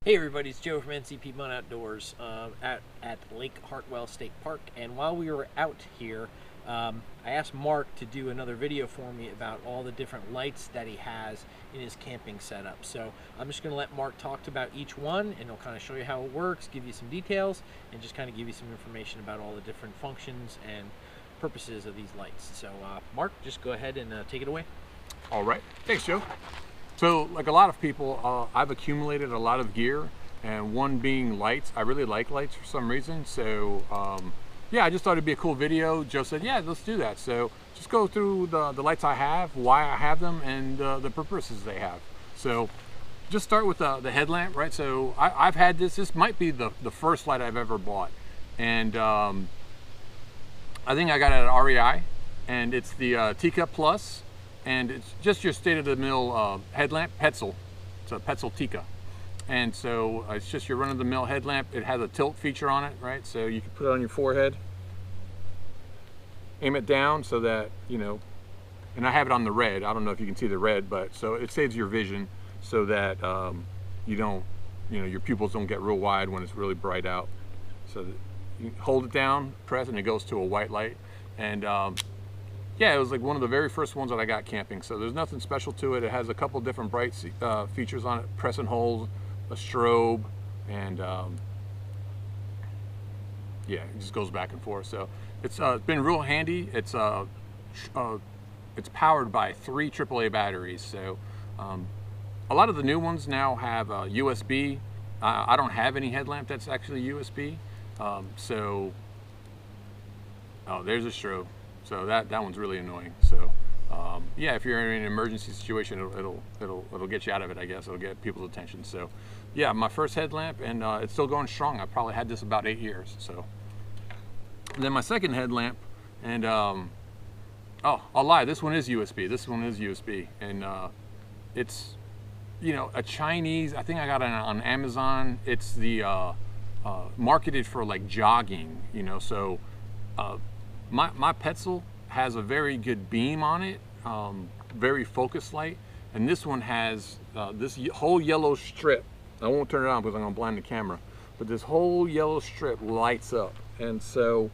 Hey everybody, it's Joe from NCP Mun Outdoors at Lake Hartwell State Park, and while we were out here, I asked Mark to do another video for me about all the different lights that he has in his camping setup. So I'm just going to let Mark talk about each one, and he'll kind of show you how it works, give you some details, and just kind of give you some information about all the different functions and purposes of these lights. So Mark, just go ahead and take it away. All right, thanks Joe. So like a lot of people, I've accumulated a lot of gear, and one being lights. I really like lights for some reason. So yeah, I just thought it'd be a cool video. Joe said, yeah, let's do that. So just go through the lights I have, why I have them, and the purposes they have. So just start with the headlamp, right? So I've had this might be the first light I've ever bought. And I think I got it at REI, and it's the Teacup Plus. And it's just your state-of-the-mill headlamp, Petzl. It's a Petzl Tika. And so it's just your run-of-the-mill headlamp. It has a tilt feature on it, right? So you can put it on your forehead, aim it down so that, you know, and I have it on the red. I don't know if you can see the red, but so it saves your vision so that you don't, you know, your pupils don't get real wide when it's really bright out. So that you hold it down, press, and it goes to a white light. And yeah, it was like one of the very first ones that I got camping. So there's nothing special to it. It has a couple different bright features on it: press and hold, a strobe, and yeah, it just goes back and forth. So it's been real handy. It's powered by 3 AAA batteries. So a lot of the new ones now have USB. I don't have any headlamp that's actually USB. So there's a strobe. So that one's really annoying. So yeah, if you're in an emergency situation, it'll get you out of it, I guess. It'll get people's attention. So yeah, my first headlamp, and it's still going strong. I probably had this about 8 years. So and then my second headlamp, and oh, I'll lie, this one is USB. This one is USB, and it's, you know, a Chinese. I think I got it on Amazon. It's the marketed for like jogging, you know. So my Petzl has a very good beam on it, very focused light, and this one has this whole yellow strip. I won't turn it on because I'm gonna blind the camera, but this whole yellow strip lights up. And so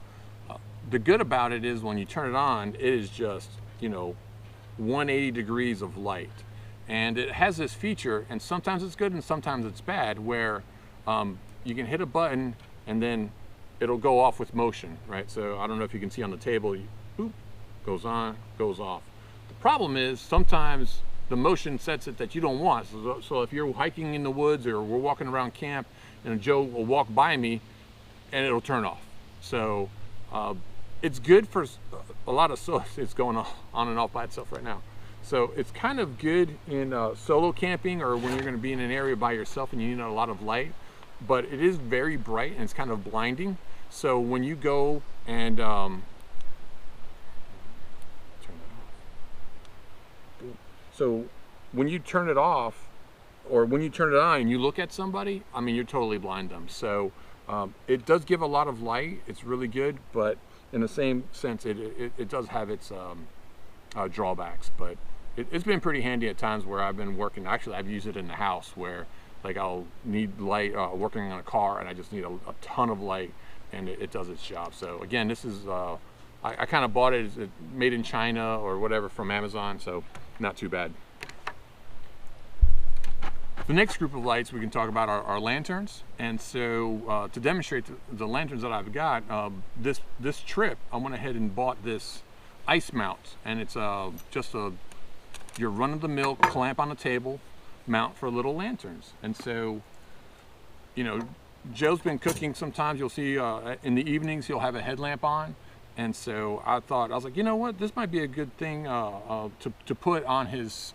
the good about it is when you turn it on, it is just, you know, 180 degrees of light. And it has this feature, and sometimes it's good and sometimes it's bad, where you can hit a button and then it'll go off with motion, right? So I don't know if you can see on the table, boop, goes on, goes off. The problem is sometimes the motion sets it that you don't want. So if you're hiking in the woods or we're walking around camp and Joe will walk by me and it'll turn off. So it's good for a lot of it's going on and off by itself right now. So it's kind of good in solo camping or when you're gonna be in an area by yourself and you need a lot of light, but it is very bright and it's kind of blinding. So when you go and turn that off. So when you turn it off, or when you turn it on and you look at somebody, I mean, you're totally blind them. So it does give a lot of light. It's really good, but in the same sense, it does have its drawbacks. But it's been pretty handy at times where I've been working. Actually, I've used it in the house where, like, I'll need light working on a car, and I just need a ton of light, and it does its job. So again, this is I kind of bought it as made in China or whatever from Amazon, so not too bad. The next group of lights we can talk about are lanterns. And so to demonstrate the lanterns that I've got, this trip I went ahead and bought this ice mount, and it's just your run-of-the-mill clamp on a table mount for little lanterns. And so, you know, Joe's been cooking. Sometimes you'll see in the evenings he'll have a headlamp on, and so I was like, you know what, this might be a good thing to put on his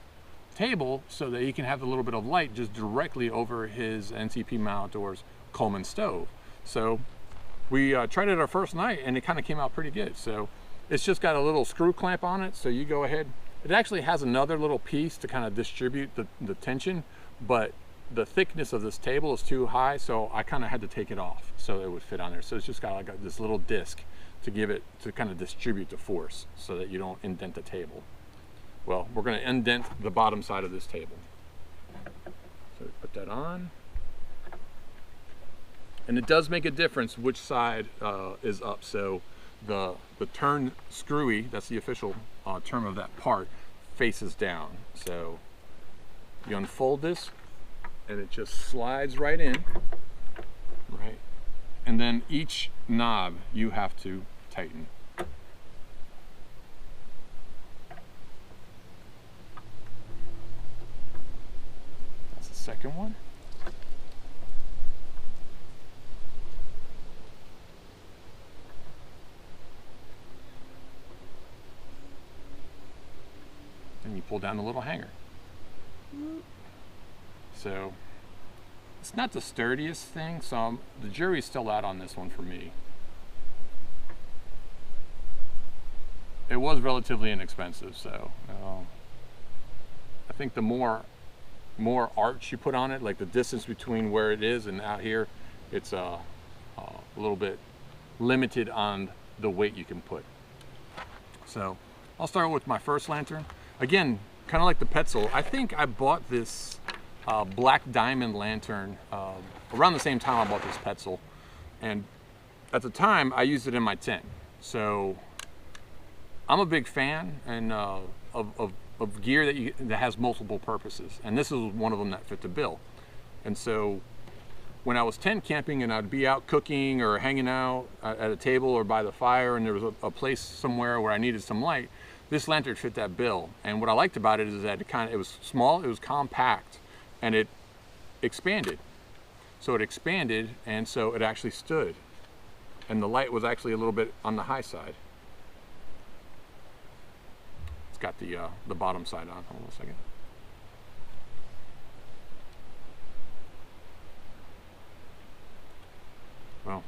table so that he can have a little bit of light just directly over his NCP Mun Outdoors Coleman stove. So we tried it our first night, and it kind of came out pretty good. So it's just got a little screw clamp on it, so you go ahead. It actually has another little piece to kind of distribute the tension, but the thickness of this table is too high, so I kind of had to take it off so it would fit on there. So it's just got like this little disc to give it, to kind of distribute the force so that you don't indent the table. Well, we're going to indent the bottom side of this table. So put that on. And it does make a difference which side is up. So the turn screwy, that's the official term of that part, faces down. So you unfold this and it just slides right in, right? And then each knob you have to tighten. That's the second one. And you pull down the little hanger. So it's not the sturdiest thing, so the jury's still out on this one for me. It was relatively inexpensive, so I think the more arch you put on it, like the distance between where it is and out here, it's a little bit limited on the weight you can put. So I'll start with my first lantern. Again, kind of like the Petzl, I think I bought this black diamond lantern around the same time I bought this Petzl, and at the time I used it in my tent. So I'm a big fan and of gear that has multiple purposes, and this is one of them that fit the bill. And so when I was tent camping and I'd be out cooking or hanging out at a table or by the fire, and there was a place somewhere where I needed some light, this lantern fit that bill. And what I liked about it is that it was small, it was compact, and it expanded. So it expanded, and so it actually stood. And the light was actually a little bit on the high side. It's got the bottom side on. Hold on a second. Well,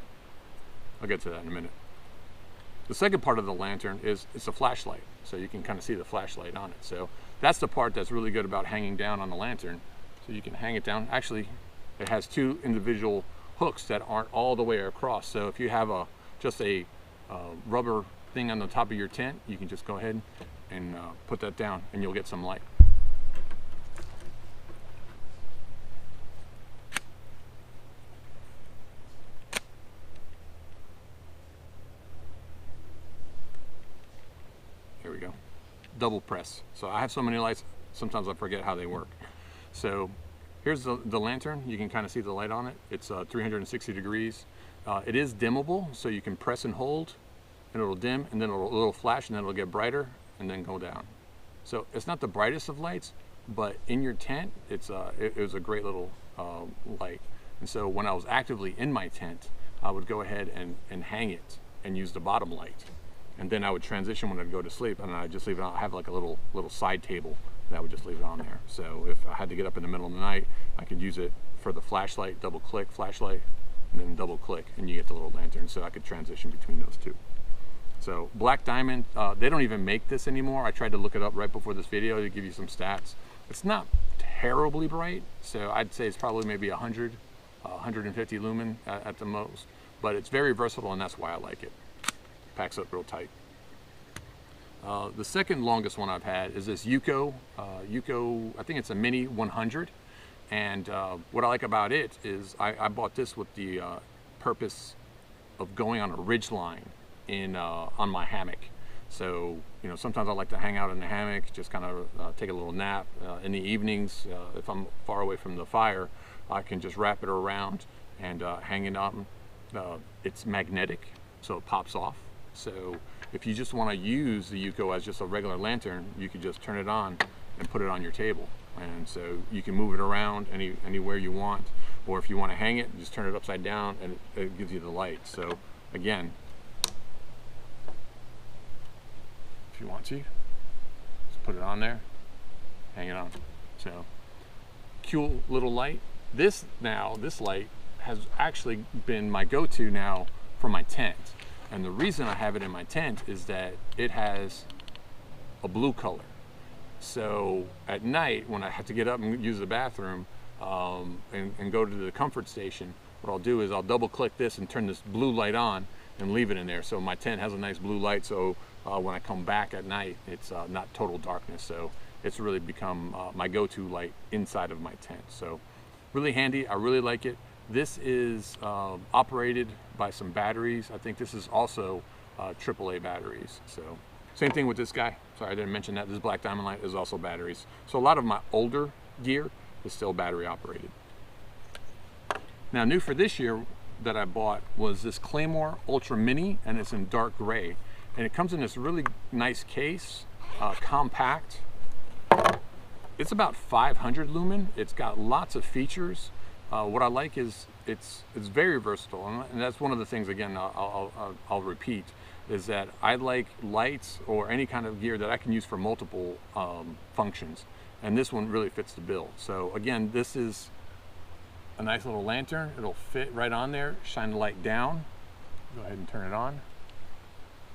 I'll get to that in a minute. The second part of the lantern is it's a flashlight. So you can kind of see the flashlight on it. So that's the part that's really good about hanging down on the lantern. So you can hang it down. Actually, it has two individual hooks that aren't all the way across. So if you have just a rubber thing on the top of your tent, you can just go ahead and put that down and you'll get some light. Here we go. Double press. So I have so many lights, sometimes I forget how they work. So here's the lantern. You can kind of see the light on it. It's 360 degrees. It is dimmable, so you can press and hold and it'll dim, and then it'll flash, and then it'll get brighter and then go down. So it's not the brightest of lights, but in your tent, it was a great little light. And so when I was actively in my tent, I would go ahead and hang it and use the bottom light. And then I would transition when I'd go to sleep, and I'd just leave it on. I have like a little side table, and I would just leave it on there. So if I had to get up in the middle of the night, I could use it for the flashlight, double click, flashlight, and then double click, and you get the little lantern. So I could transition between those two. So black diamond, they don't even make this anymore. I tried to look it up right before this video to give you some stats. It's not terribly bright, so I'd say it's probably maybe 100, 150 lumen at the most, but it's very versatile, and that's why I like it. Packs up real tight. The second longest one I've had is this Yuko. I think it's a Mini 100. And what I like about it is I bought this with the purpose of going on a ridge line on my hammock. So, you know, sometimes I like to hang out in the hammock, just kind of take a little nap. In the evenings, if I'm far away from the fire, I can just wrap it around and hang it up. It's magnetic, so it pops off. So if you just want to use the Yuko as just a regular lantern, you can just turn it on and put it on your table. And so you can move it around anywhere you want. Or if you want to hang it, just turn it upside down and it gives you the light. So again, if you want to, just put it on there, hang it on. So cool little light. This light has actually been my go-to now for my tent. And the reason I have it in my tent is that it has a blue color. So at night, when I have to get up and use the bathroom and go to the comfort station, what I'll do is I'll double click this and turn this blue light on and leave it in there. So my tent has a nice blue light, so when I come back at night, it's not total darkness. So it's really become my go-to light inside of my tent. So really handy. I really like it. This is operated by some batteries. I think this is also AAA batteries. So same thing with this guy. Sorry, I didn't mention that. This Black Diamond light is also batteries. So a lot of my older gear is still battery operated. Now, new for this year that I bought was this Claymore Ultra Mini, and it's in dark gray. And it comes in this really nice case, compact. It's about 500 lumen. It's got lots of features. What I like is it's very versatile, and that's one of the things, again, I'll repeat, is that I like lights or any kind of gear that I can use for multiple functions, and this one really fits the bill. So again, this is a nice little lantern. It'll fit right on there. Shine the light down. Go ahead and turn it on,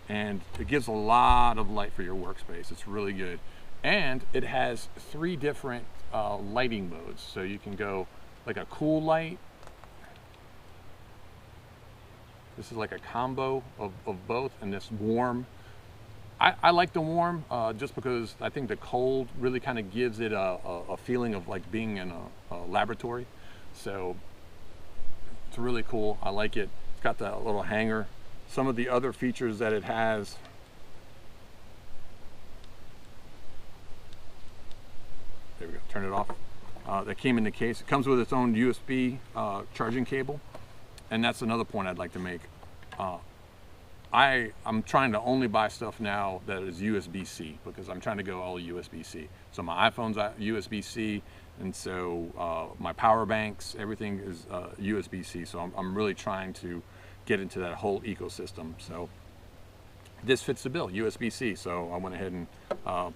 and it gives a lot of light for your workspace. It's really good, and it has 3 different lighting modes. So you can go like a cool light. This is like a combo of both, and this warm. I like the warm just because I think the cold really kind of gives it a feeling of like being in a laboratory. So it's really cool. I like it. It's got that little hanger. Some of the other features that it has. There we go, turn it off. That came in the case. It comes with its own USB charging cable. And that's another point I'd like to make. I'm trying to only buy stuff now that is USB-C, because I'm trying to go all USB-C. So my iPhone's USB-C, and so my power banks, everything is USB-C. So I'm really trying to get into that whole ecosystem. So this fits the bill, USB-C. So I went ahead and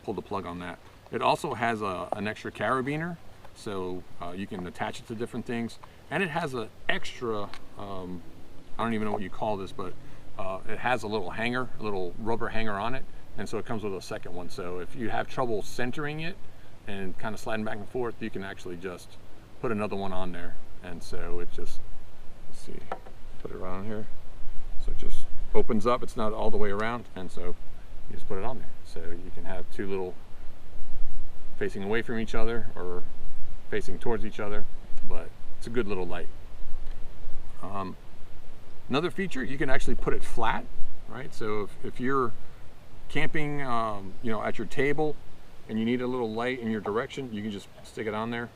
pulled the plug on that. It also has an extra carabiner, so you can attach it to different things. And it has an extra, I don't even know what you call this, but it has a little hanger, a little rubber hanger on it. And so it comes with a second one. So if you have trouble centering it and kind of sliding back and forth, you can actually just put another one on there. And so it just, let's see, put it around here. So it just opens up. It's not all the way around. And so you just put it on there. So you can have 2 little facing away from each other or facing towards each other, but it's a good little light. Another feature, you can actually put it flat, right? So if you're camping, you know, at your table and you need a little light in your direction, you can just stick it on there.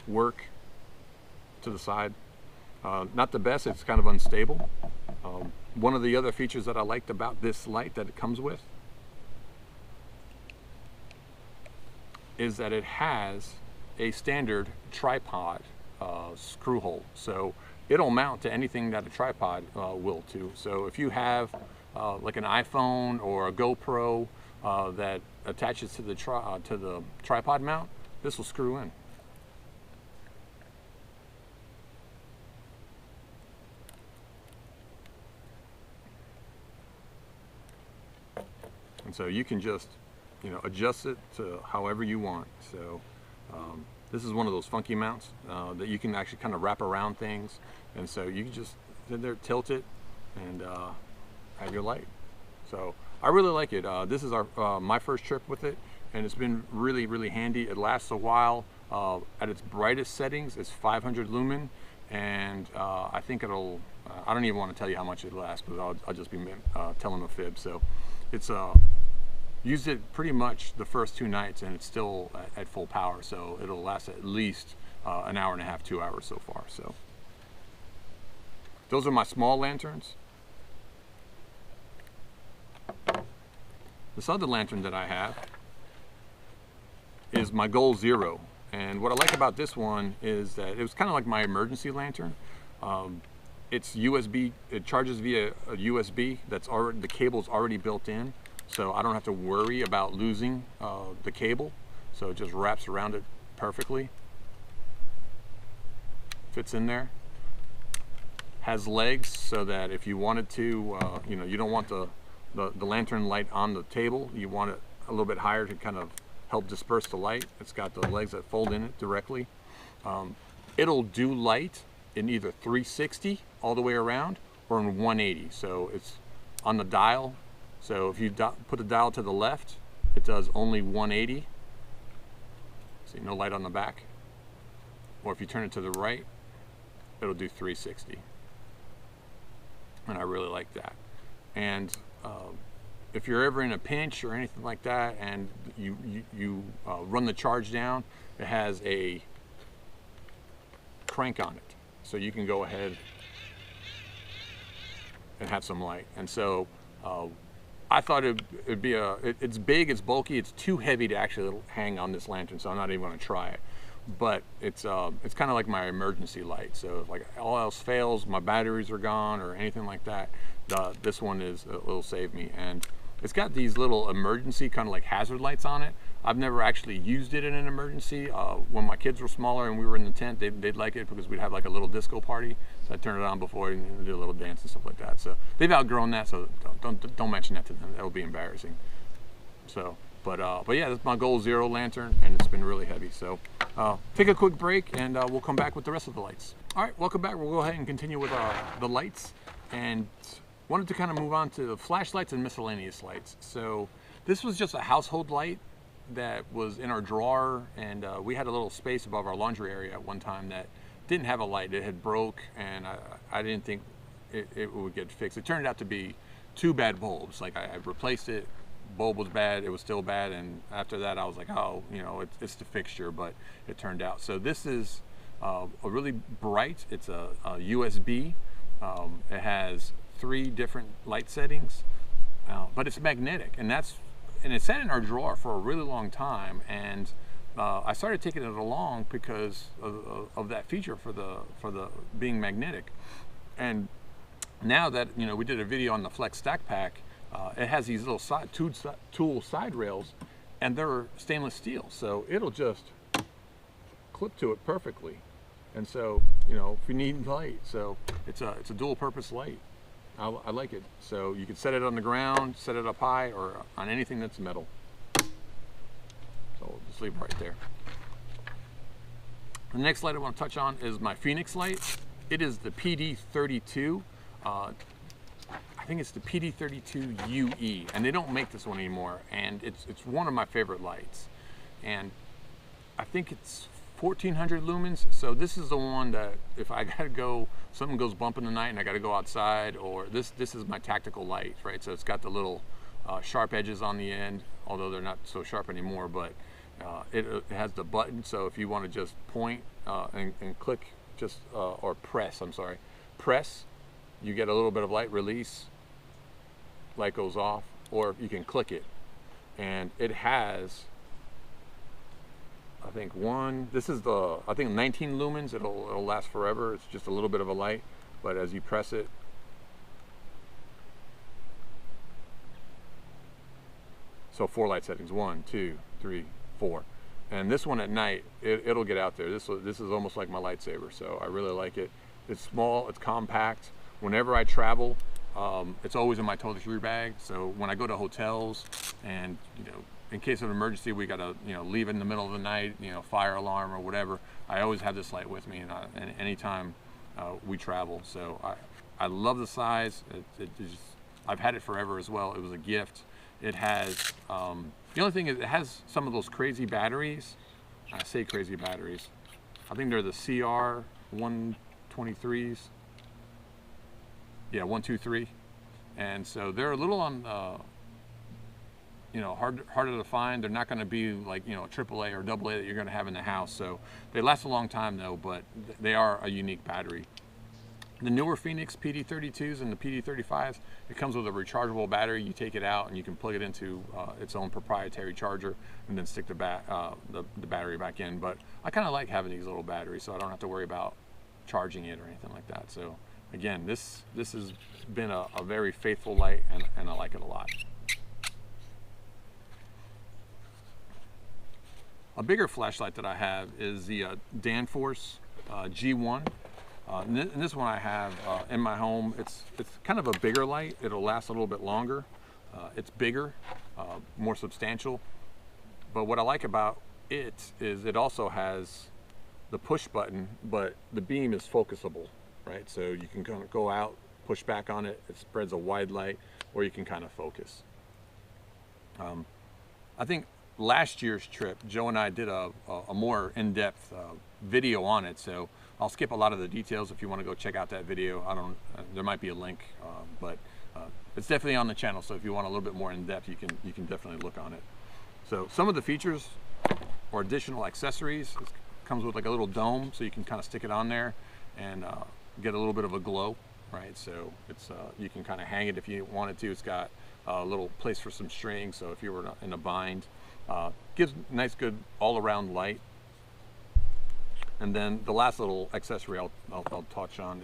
Work to the side. Not the best, it's kind of unstable. One of the other features that I liked about this light that it comes with is that it has a standard tripod screw hole. So it'll mount to anything that a tripod will too. So if you have like an iPhone or a GoPro that attaches to the tripod mount, this will screw in. And so you can just, you know, adjust it to however you want. So this is one of those funky mounts that you can actually kind of wrap around things, and so you can just sit there, tilt it, and have your light. So I really like it. This is my first trip with it, and it's been really, really handy. It lasts a while. At its brightest settings, it's 500 lumen, and I think it'll, I don't even want to tell you how much it lasts, because I'll just be telling a fib. So it's used it pretty much the first 2 nights, and it's still at full power, so it'll last at least an hour and a half, 2 hours so far. So those are my small lanterns. This other lantern that I have is my Goal Zero, and what I like about this one is that it was kind of like my emergency lantern. It's USB, it charges via a USB that's already, the cable's already built in. So I don't have to worry about losing the cable. So it just wraps around it perfectly. Fits in there. Has legs so that if you wanted to, you know, you don't want the lantern light on the table. You want it a little bit higher to kind of help disperse the light. It's got the legs that fold in it directly. It'll do light in either 360 all the way around or in 180. So it's on the dial. So if you put the dial to the left, it does only 180. See, no light on the back. or if you turn it to the right, it'll do 360. And I really like that. And if you're ever in a pinch or anything like that, and you run the charge down, it has a crank on it, so you can go ahead and have some light. And so I thought it'd be it's big, it's bulky, it's too heavy to actually hang on this lantern, so I'm not even going to try it. But it's kind of like my emergency light. So if like all else fails, my batteries are gone or anything like that, this one will save me. And it's got these little emergency kind of like hazard lights on it. I've never actually used it in an emergency. When my kids were smaller and we were in the tent, they'd like it because we'd have like a little disco party. So I'd turn it on before and do a little dance and stuff like that. So they've outgrown that, so don't mention that to them. That'll be embarrassing. So, but yeah, that's my Goal Zero lantern, and it's been really heavy. So take a quick break, and we'll come back with the rest of the lights. All right, welcome back. We'll go ahead and continue with the lights, and wanted to kind of move on to the flashlights and miscellaneous lights. So this was just a household light that was in our drawer, and we had a little space above our laundry area at one time that didn't have a light. It had broke, and I didn't think it would get fixed. It turned out to be 2 bad bulbs. Like I replaced it, bulb was bad, it was still bad, and after that I was like, oh, you know, it's the fixture, but it turned out. So this is a really bright, it's a USB. It has 3 different light settings, but it's magnetic, and it sat in our drawer for a really long time, and I started taking it along because of that feature for the being magnetic. And now that, you know, we did a video on the Flex Stack Pack, it has these little tool side rails, and they're stainless steel, so it'll just clip to it perfectly. And so, you know, if you need light, so it's a dual purpose light. I like it. So you can set it on the ground, set it up high, or on anything that's metal. So we'll just leave it right there. The next light I want to touch on is my Phoenix light. It is the PD32. I think it's the PD32 UE, and they don't make this one anymore. And it's one of my favorite lights. And I think it's 1400 lumens. So this is the one that if I gotta go, something goes bump in the night and I gotta go outside, or this is my tactical light, right? So it's got the little sharp edges on the end, although they're not so sharp anymore, but it has the button. So if you want to just point and click, just or press, press, you get a little bit of light, release, light goes off, or you can click it. And it has, I think this is I think 19 lumens. It'll last forever. It's just a little bit of a light, but as you press it, so 4 light settings, 1, 2, 3, 4. And this one at night, it'll get out there. This is almost like my lightsaber, so I really like it. It's small, it's compact. Whenever I travel, it's always in my toiletry bag. So when I go to hotels, and you know, in case of an emergency, we gotta, you know, leave in the middle of the night, you know, fire alarm or whatever, I always have this light with me, and anytime we travel. So I love the size. I've had it forever as well. It was a gift. It has, the only thing is it has some of those crazy batteries. I say crazy batteries. I think they're the CR 123s. Yeah, 123. And so they're a little on, you know, harder to find. They're not going to be like, you know, a AAA or AA that you're going to have in the house. So they last a long time though, but they are a unique battery. The newer Phoenix PD32s and the PD35s, it comes with a rechargeable battery. You take it out and you can plug it into its own proprietary charger and then stick the battery back in. But I kind of like having these little batteries, so I don't have to worry about charging it or anything like that. So again, this has been a very faithful light, and I like it a lot. A bigger flashlight that I have is the Danforce G1. And this one I have in my home. It's kind of a bigger light. It'll last a little bit longer. It's bigger, more substantial. But what I like about it is it also has the push button, but the beam is focusable, right? So you can kind of go out, push back on it. It spreads a wide light, or you can kind of focus. I think last year's trip, Joe and I did a more in-depth video on it, so I'll skip a lot of the details. If you want to go check out that video, there might be a link, but it's definitely on the channel, so if you want a little bit more in depth, you can definitely look on it. So some of the features or additional accessories, it comes with like a little dome, so you can kind of stick it on there and get a little bit of a glow, right? So it's you can kind of hang it if you wanted to. It's got a little place for some string, so if you were in a bind, gives nice, good all-around light. And then the last little accessory I'll touch on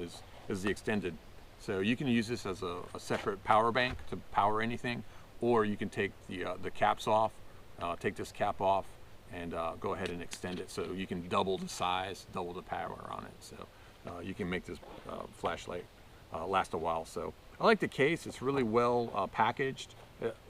is the extended. So you can use this as a separate power bank to power anything, or you can take the caps off, take this cap off, and go ahead and extend it, so you can double the size, double the power on it. So you can make this flashlight last a while. So I like the case. It's really well packaged.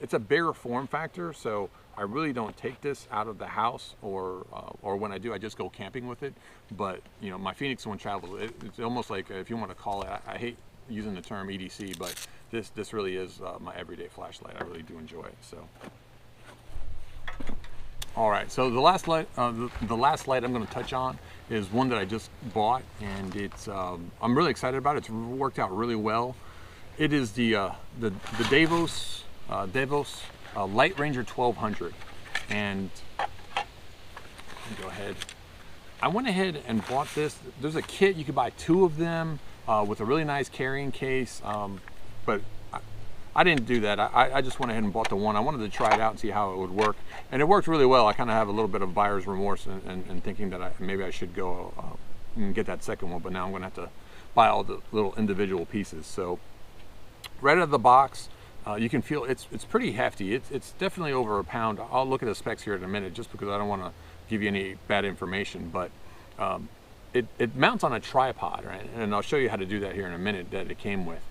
It's a bigger form factor, so I really don't take this out of the house, or when I do, I just go camping with it. But you know, my Phoenix one travels. It's almost like, if you want to call it, I hate using the term EDC, but this really is my everyday flashlight. I really do enjoy it. So, all right. So the last light I'm going to touch on is one that I just bought, and it's I'm really excited about it. It's worked out really well. It is the Davos Light Ranger 1200, and go ahead. I went ahead and bought this. There's a kit, you could buy 2 of them with a really nice carrying case, but I didn't do that. I just went ahead and bought the one. I wanted to try it out and see how it would work, and it worked really well. I kind of have a little bit of buyer's remorse and thinking that maybe I should go and get that second one, but now I'm going to have to buy all the little individual pieces. So right out of the box, you can feel it's pretty hefty. It's definitely over a pound. I'll look at the specs here in a minute, just because I don't want to give you any bad information, but it mounts on a tripod, right? And I'll show you how to do that here in a minute that it came with.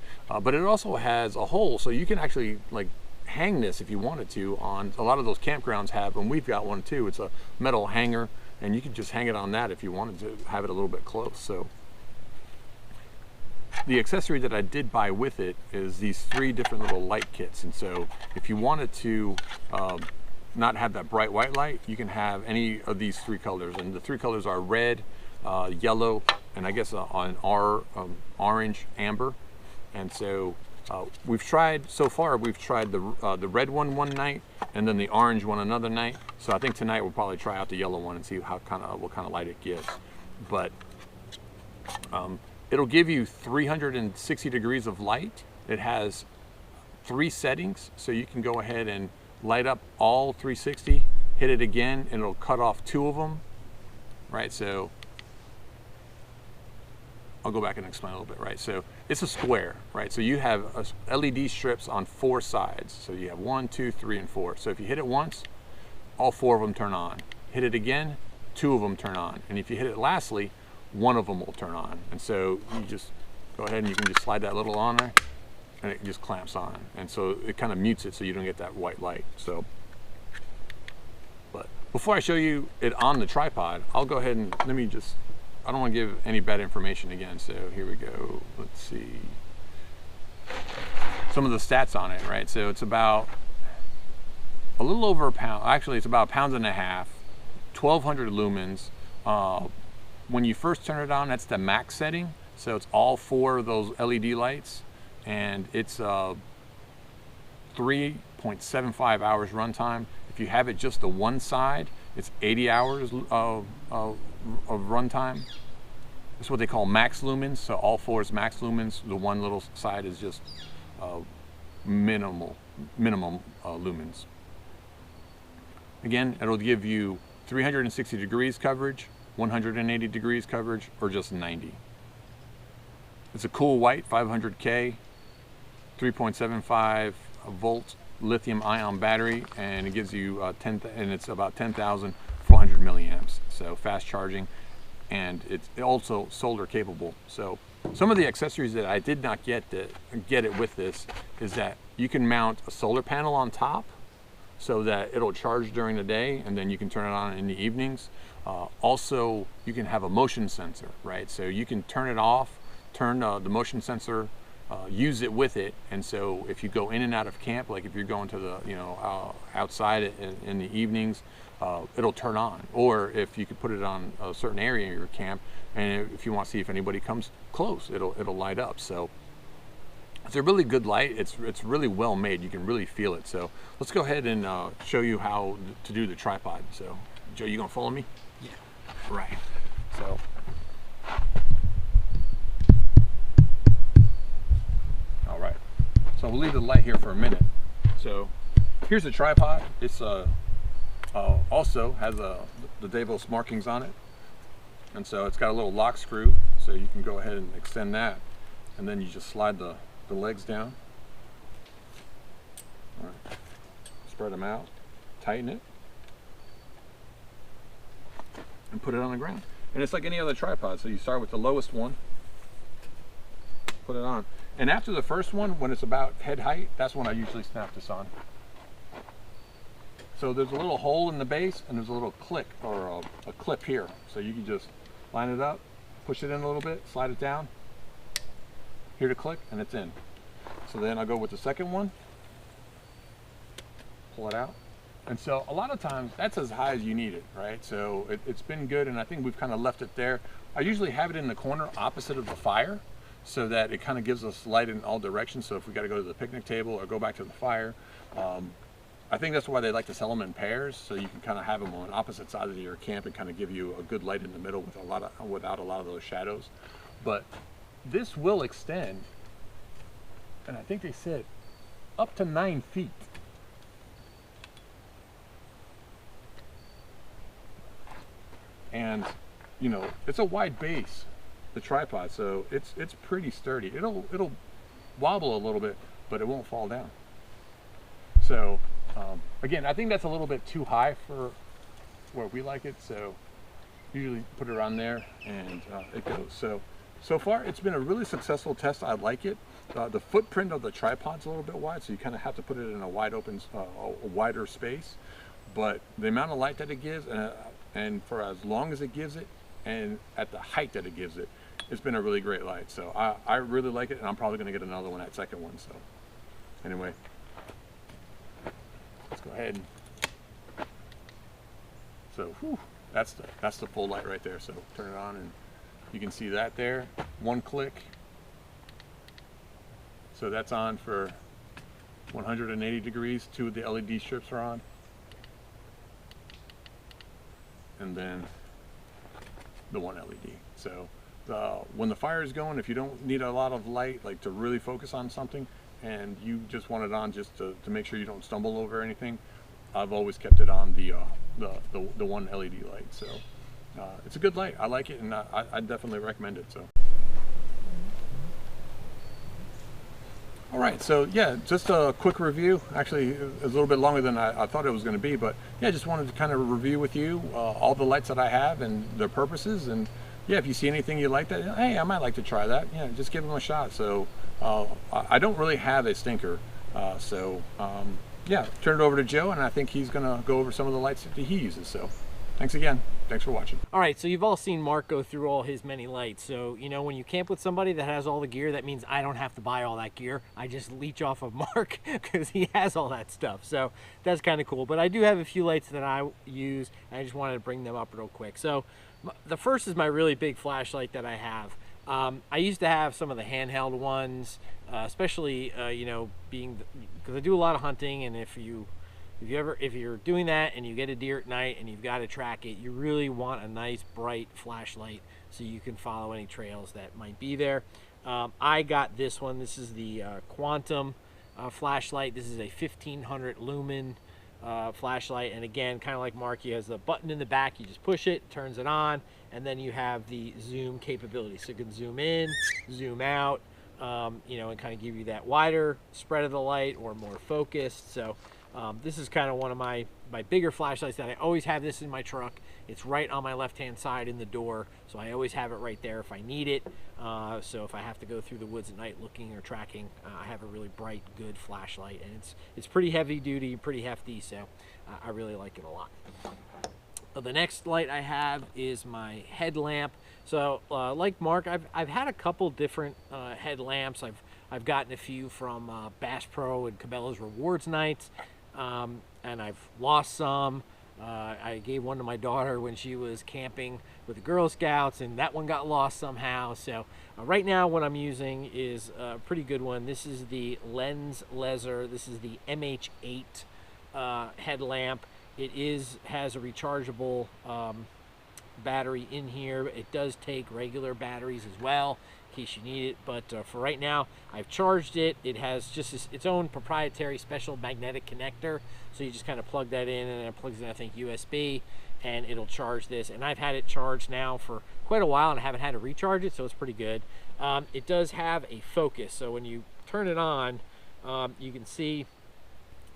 But it also has a hole, so you can actually like hang this if you wanted to on a lot of those campgrounds have, and we've got one too. It's a metal hanger, and you can just hang it on that if you wanted to have it a little bit close. So the accessory that I did buy with it is these 3 different little light kits. And so if you wanted to not have that bright white light, you can have any of these 3 colors. And the 3 colors are red, yellow, and I guess on orange, amber. And so we've tried the red one night, and then the orange one another night. So I think tonight we'll probably try out the yellow one and see what kind of light it gives. But it'll give you 360 degrees of light. It has 3 settings, so you can go ahead and light up all 360, hit it again, and it'll cut off 2 of them, right? So I'll go back and explain a little bit, right? So it's a square, right? So you have LED strips on 4 sides. So you have 1, 2, 3, and 4. So if you hit it once, all 4 of them turn on. Hit it again, 2 of them turn on. And if you hit it lastly, 1 of them will turn on. And so you just go ahead and you can just slide that little on there, and it just clamps on. And so it kind of mutes it so you don't get that white light. So, but before I show you it on the tripod, I'll go ahead and I don't want to give any bad information again. So here we go. Let's see some of the stats on it, right? So it's about a little over a pound. Actually, it's about 1.5 pounds, 1,200 lumens. When you first turn it on, that's the max setting. So it's all 4 of those LED lights, and it's 3.75 hours runtime. If you have it just the one side, it's 80 hours of runtime. That's what they call max lumens. So all 4 is max lumens. The one little side is just minimum lumens. Again, it'll give you 360 degrees coverage, 180 degrees coverage, or just 90. It's a cool white 500K, 3.75 volt lithium ion battery, and it gives you it's about 10,400 milliamps. So fast charging, and it's also solar capable. So some of the accessories that I did not get it with this is that you can mount a solar panel on top, so that it'll charge during the day, and then you can turn it on in the evenings. Also, you can have a motion sensor, right? So you can turn it off, turn the motion sensor use it with it. And so if you go in and out of camp, like if you're going to the, you know, outside in the evenings, it'll turn on. Or if you could put it on a certain area in your camp, and if you want to see if anybody comes close, it'll light up. So it's a really good light. It's really well made. You can really feel it. So let's go ahead and show you how to do the tripod. So Joe, you gonna follow me? Yeah. Right. So. All right. So we'll leave the light here for a minute. So here's the tripod. It's also has the Davos markings on it, and so it's got a little lock screw, so you can go ahead and extend that, and then you just slide the legs down. All right. Spread them out, tighten it, and put it on the ground. And it's like any other tripod. So you start with the lowest one, put it on. And after the first one, when it's about head height, that's when I usually snap this on. So there's a little hole in the base, and there's a little click or a clip here. So you can just line it up, push it in a little bit, slide it down, hear the click, and it's in. So then I'll go with the second one, pull it out. And so a lot of times that's as high as you need it, right? So it's been good, and I think we've kind of left it there. I usually have it in the corner opposite of the fire, so that it kind of gives us light in all directions. So if we got to go to the picnic table or go back to the fire, I think that's why they like to sell them in pairs, so you can kind of have them on opposite sides of your camp and kind of give you a good light in the middle with without a lot of those shadows. But this will extend, and I think they said up to 9 feet. And you know, it's a wide base, the tripod, so it's pretty sturdy. It'll wobble a little bit, but it won't fall down. So again, I think that's a little bit too high for where we like it, so usually put it around there, and it goes. So far it's been a really successful test. I like it. The footprint of the tripod's a little bit wide, so you kind of have to put it in a wide open, a wider space, but the amount of light that it gives, and for as long as it gives it, and at the height that it gives it, it's been a really great light. So I really like it, and I'm probably going to get another one, that second one. So anyway, let's go ahead. So whew, that's the full light right there. So turn it on, and you can see that there. One click. So that's on for 180 degrees. 2 of the LED strips are on. And then the one LED. So when the fire is going, if you don't need a lot of light, like to really focus on something, and you just want it on just to make sure you don't stumble over anything, I've always kept it on the one LED light. So it's a good light. I like it, and I definitely recommend it. So. All right, so yeah, just a quick review. Actually, it was a little bit longer than I thought it was going to be, but yeah, just wanted to kind of review with you all the lights that I have and their purposes. And yeah, if you see anything you like that, hey, I might like to try that. Yeah, just give them a shot. So I don't really have a stinker. Yeah, turn it over to Joe, and I think he's going to go over some of the lights that he uses. So thanks again. Thanks for watching. All right, so you've all seen Mark go through all his many lights. So, you know, when you camp with somebody that has all the gear, that means I don't have to buy all that gear. I just leech off of Mark because he has all that stuff. So that's kind of cool. But I do have a few lights that I use, and I just wanted to bring them up real quick. So the first is my really big flashlight that I have. I used to have some of the handheld ones, especially, you know, because I do a lot of hunting, and if you're doing that and you get a deer at night and you've got to track it, you really want a nice bright flashlight so you can follow any trails that might be there. I got this one. This is the Quantum flashlight. This is a 1500 lumen flashlight, and again, kind of like Mark, he has the button in the back. You just push it, turns it on, and then you have the zoom capability, so you can zoom in, zoom out, you know, and kind of give you that wider spread of the light or more focused. So this is kind of one of my bigger flashlights that I always have. This in my truck. It's right on my left-hand side in the door, so I always have it right there if I need it. So if I have to go through the woods at night looking or tracking, I have a really bright, good flashlight, and it's pretty heavy duty, pretty hefty, so I really like it a lot. The next light I have is my headlamp. So like Mark, I've had a couple different headlamps. I've gotten a few from Bass Pro and Cabela's Rewards Nights, and I've lost some. I gave one to my daughter when she was camping with the Girl Scouts, and that one got lost somehow. So right now what I'm using is a pretty good one. This is the Lens Laser. This is the MH8 headlamp. It has a rechargeable battery in here. It does take regular batteries as well in case you need it, but for right now I've charged it. It has just its own proprietary special magnetic connector, so you just kind of plug that in, and it plugs in, I think, USB, and it'll charge this. And I've had it charged now for quite a while and I haven't had to recharge it, so it's pretty good. It does have a focus, so when you turn it on, you can see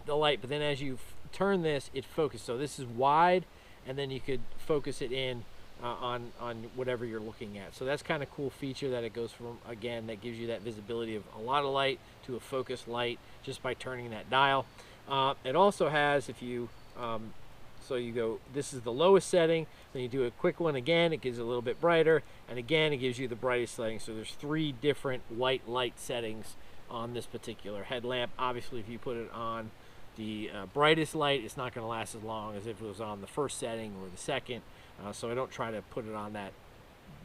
the light, but then as you turn this, it focuses. So this is wide, and then you could focus it in on whatever you're looking at. So that's kind of cool feature that it goes from, again, that gives you that visibility of a lot of light to a focused light just by turning that dial. It also has, if you so you go, this is the lowest setting, then you do a quick one again, it gives it a little bit brighter, and again it gives you the brightest setting. So there's 3 different white light settings on this particular headlamp. Obviously if you put it on the brightest light, it's not going to last as long as if it was on the first setting or the second. So I don't try to put it on that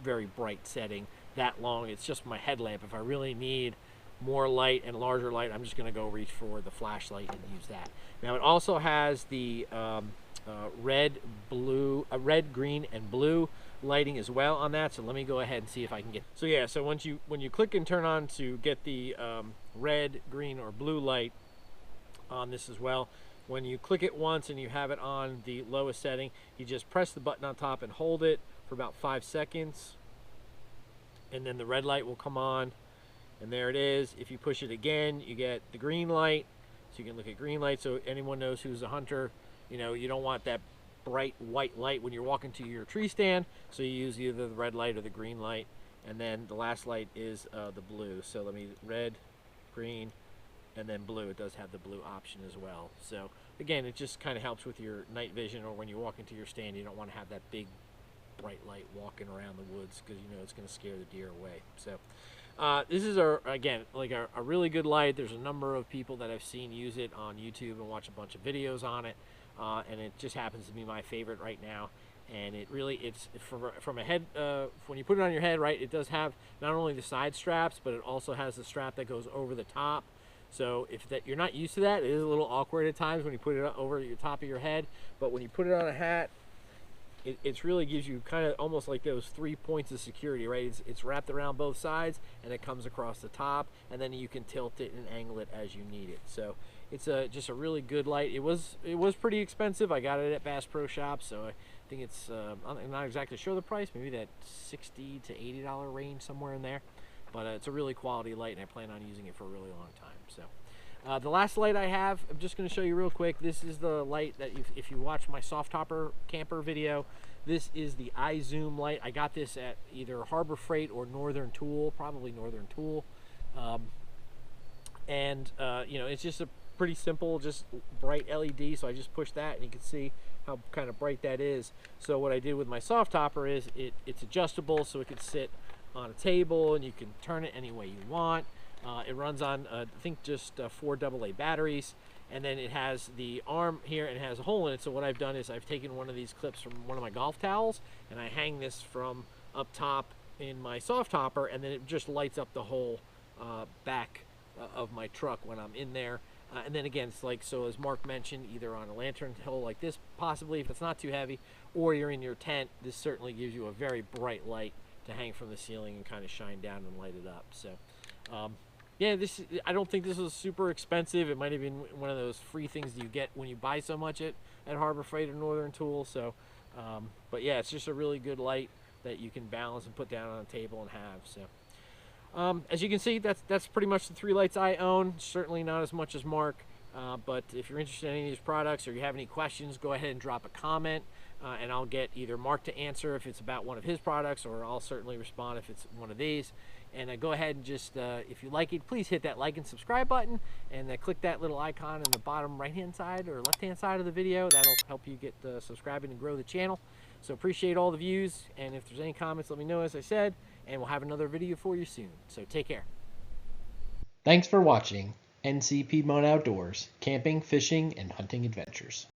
very bright setting that long. It's just my headlamp. If I really need more light and larger light, I'm just going to go reach for the flashlight and use that. Now it also has the red, green, and blue lighting as well on that. So let me go ahead and see if I can get. So yeah, so when you click and turn on to get the red, green, or blue light on this as well, when you click it once and you have it on the lowest setting, you just press the button on top and hold it for about 5 seconds, and then the red light will come on, and there it is. If you push it again, you get the green light, so you can look at green light. So anyone knows who's a hunter, you know, you don't want that bright white light when you're walking to your tree stand, so you use either the red light or the green light. And then the last light is the blue. So let me, red, green, and then blue. It does have the blue option as well. So again, it just kind of helps with your night vision, or when you walk into your stand, you don't want to have that big bright light walking around the woods, because you know it's going to scare the deer away. So this is again like a really good light. There's a number of people that I've seen use it on YouTube and watch a bunch of videos on it, and it just happens to be my favorite right now. And it really, it's from a head, when you put it on your head, right, it does have not only the side straps, but it also has the strap that goes over the top. So if you're not used to that, it is a little awkward at times when you put it over your top of your head. But when you put it on a hat, it really gives you kind of almost like those 3 points of security, right? It's wrapped around both sides, and it comes across the top, and then you can tilt it and angle it as you need it. So it's just a really good light. It was pretty expensive. I got it at Bass Pro Shop, so I think it's I'm not exactly sure the price, maybe that $60 to $80 range, somewhere in there. But it's a really quality light, and I plan on using it for a really long time. So the last light I have, I'm just going to show you real quick. This is the light that if you watch my soft topper camper video, this is the iZoom light. I got this at either Harbor Freight or Northern Tool, probably Northern Tool. You know, it's just a pretty simple, just bright LED. So I just push that, and you can see how kind of bright that is. So what I did with my soft topper is it's adjustable, so it can sit on a table, and you can turn it any way you want. It runs on I think just 4 AA batteries, and then it has the arm here and it has a hole in it. So what I've done is I've taken one of these clips from one of my golf towels, and I hang this from up top in my soft topper, and then it just lights up the whole back of my truck when I'm in there. And then again, it's like, so as Mark mentioned, either on a lantern hole like this, possibly if it's not too heavy, or you're in your tent, this certainly gives you a very bright light to hang from the ceiling and kind of shine down and light it up. So yeah, I don't think this was super expensive. It might have been one of those free things that you get when you buy so much at Harbor Freight or Northern Tool. So but yeah, it's just a really good light that you can balance and put down on a table and have. So as you can see, that's pretty much the 3 lights I own. Certainly not as much as Mark, but if you're interested in any of these products, or you have any questions, go ahead and drop a comment, and I'll get either Mark to answer if it's about one of his products, or I'll certainly respond if it's one of these. And go ahead and just, if you like it, please hit that like and subscribe button, and click that little icon in the bottom right-hand side or left-hand side of the video. That'll help you get subscribing and grow the channel. So appreciate all the views, and if there's any comments, let me know, as I said, and we'll have another video for you soon. So take care. Thanks for watching NC Piedmont Outdoors, camping, fishing, and hunting adventures.